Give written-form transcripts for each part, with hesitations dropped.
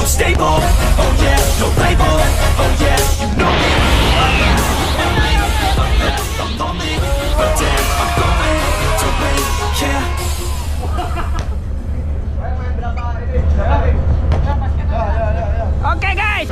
I'm stable, oh yeah, no label, oh yeah, you know me. I'm lonely, but damn, I'm going to win, yeah. Oke guys.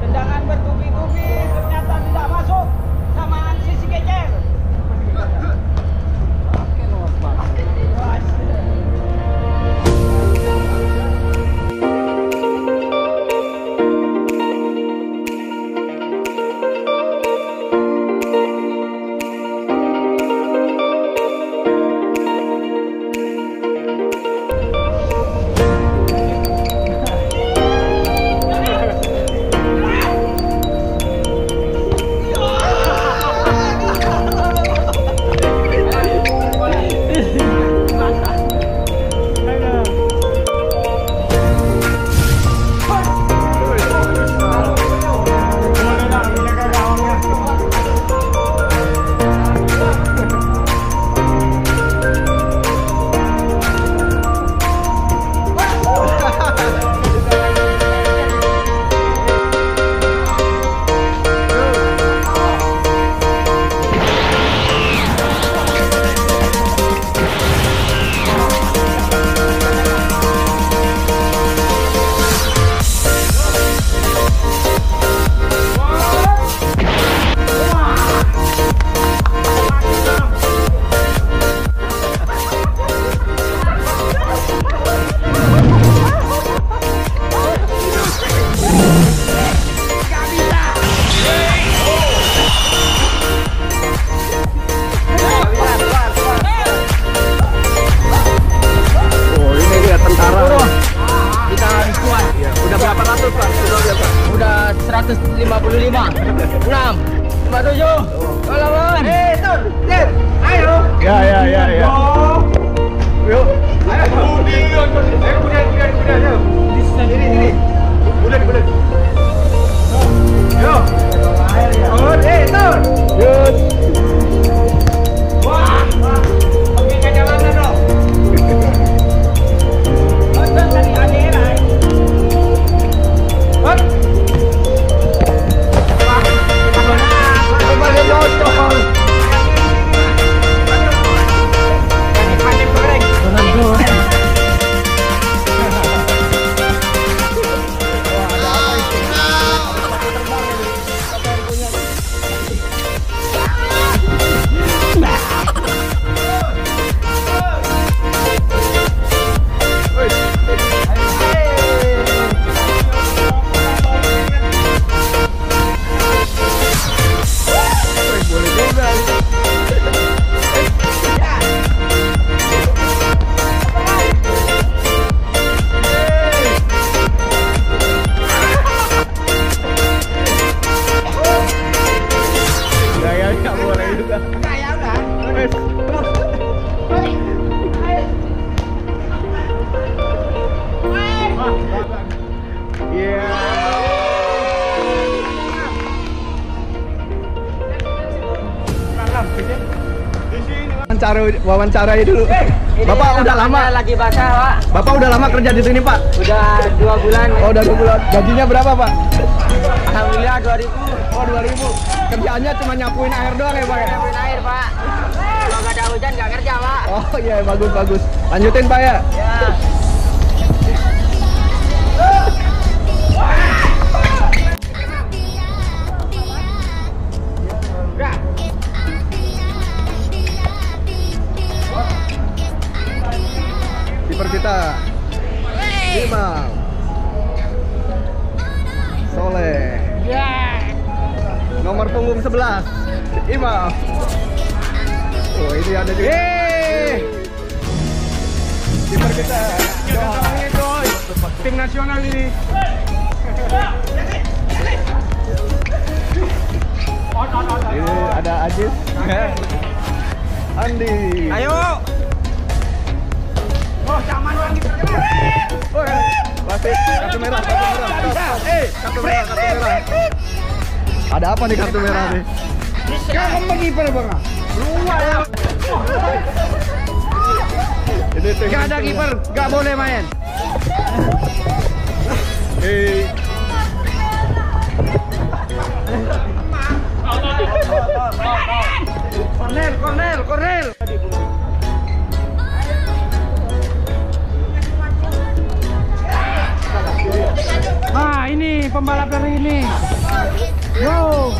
Tendangan bertubi-tubi ternyata tidak masuk. Samaan sisi kecil. 47. Lawan. Tur. Ayo. Ya. Yuk. Ayo. Kemudian. Yuk. Sini. Bulan. Yuk. Tur. Yuk. Wah. Oke, kejalan dong. Nonton tadi adalah. Hot. Wawancarai dulu. Bapak udah lama lagi basah, Pak. Bapak udah lama kerja di sini, Pak? Udah 2 bulan. Oh, udah 2 bulan. Gajinya berapa, Pak? Alhamdulillah 2000. Oh, 2000. Kerjaannya cuma nyapuin air doang ya, Pak? Nyapuin air, Pak. Kalau nggak ada hujan nggak kerja, Pak. Oh iya, bagus. Lanjutin, Pak ya. Ya. Kiper kita Imam Soleh. Nomor punggung 11 Imam. Oh, ini ada juga. Kiper kita tim nasional ini. Ini ada Ajis, Andi. Ayo. Oh, zaman lagi. Wasit, kartu merah. Kartu merah. Ada apa nih kartu merah nih? Kamu kiper, Bang. Luar ya. Gak ada kiper, gak boleh main. Cornel. Nah, ini pembalap dari ini. Yo.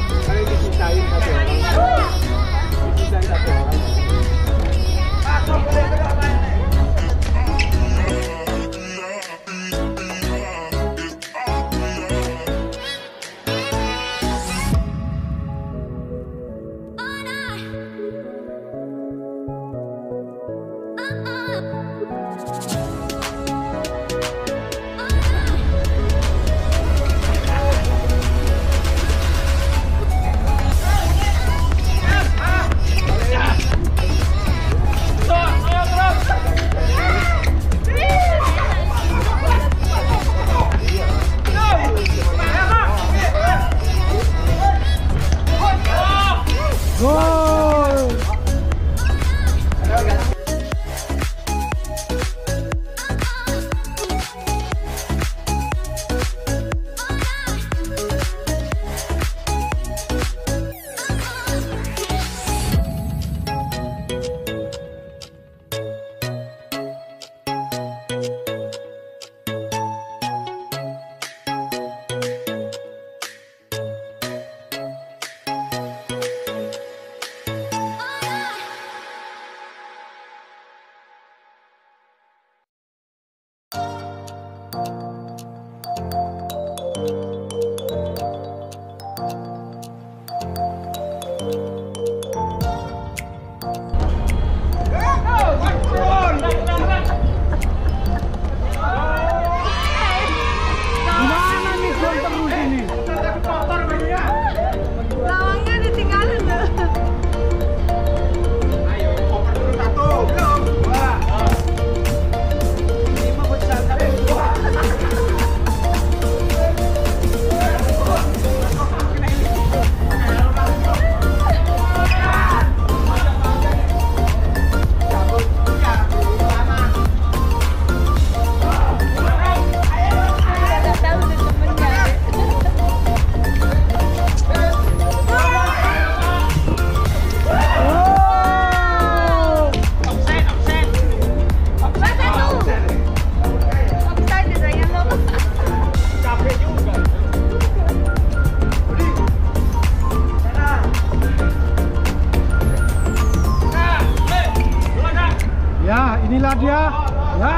dia. Ya.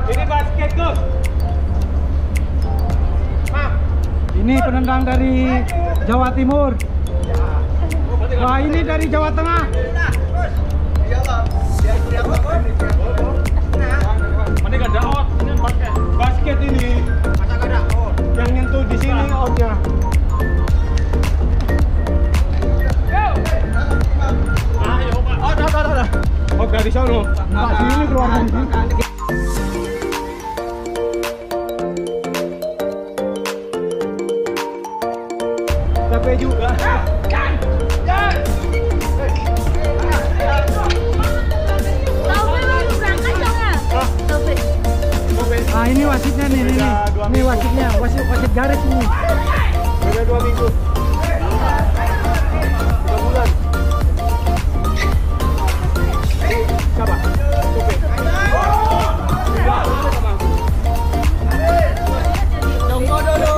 Ini basket, Gus. Ini penendang dari Jawa Timur. Wah, ini dari Jawa Tengah. Mana gak ada out? Ini basket. Basket ini. Masa gak ada out? Yang nyentuh di sini outnya. Ayo, Pak. Ada. Oh, dari sana. Nah, sini keluar dari sini. Capek juga. Ah, ini wasitnya nih, ini. Ini wasitnya, wasit garis ini. Udah 2 minggu. 3 bulan. Siapa? Kopi. Tunggu dulu.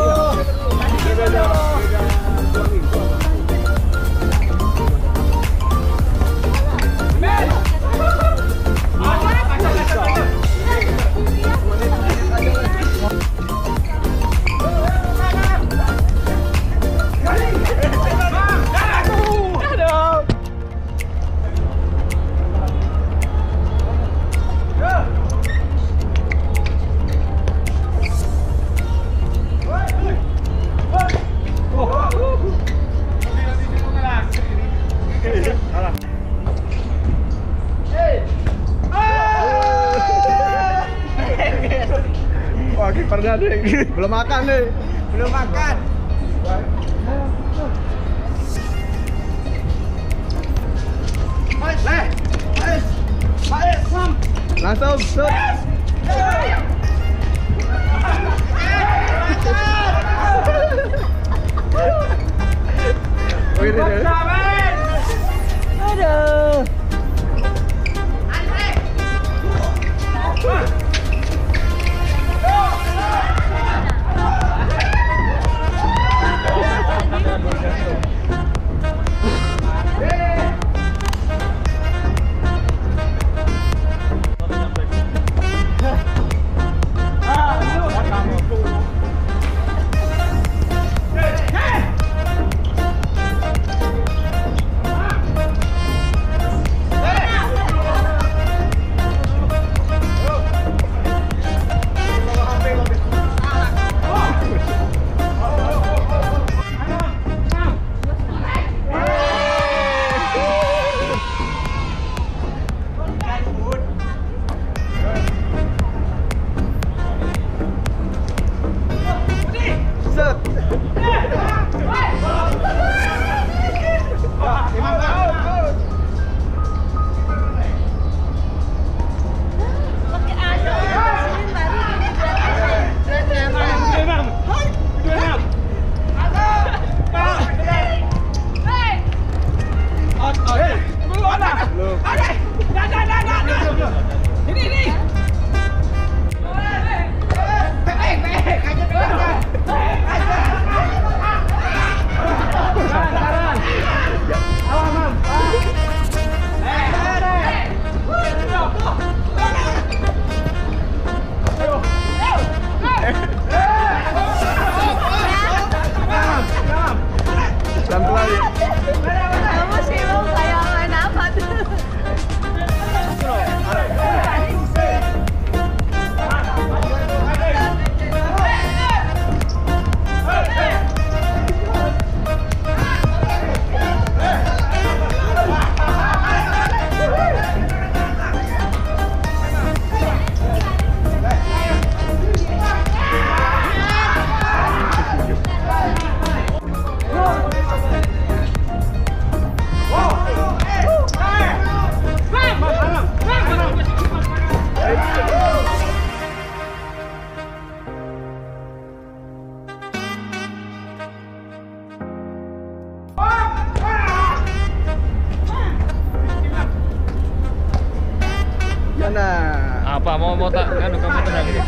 Wah, kipernya deh. Belum makan nih. Belum makan. Langsung shoot. Wih, deh. Aduh. Mana? Apa mau tak kan kamu tenang ini?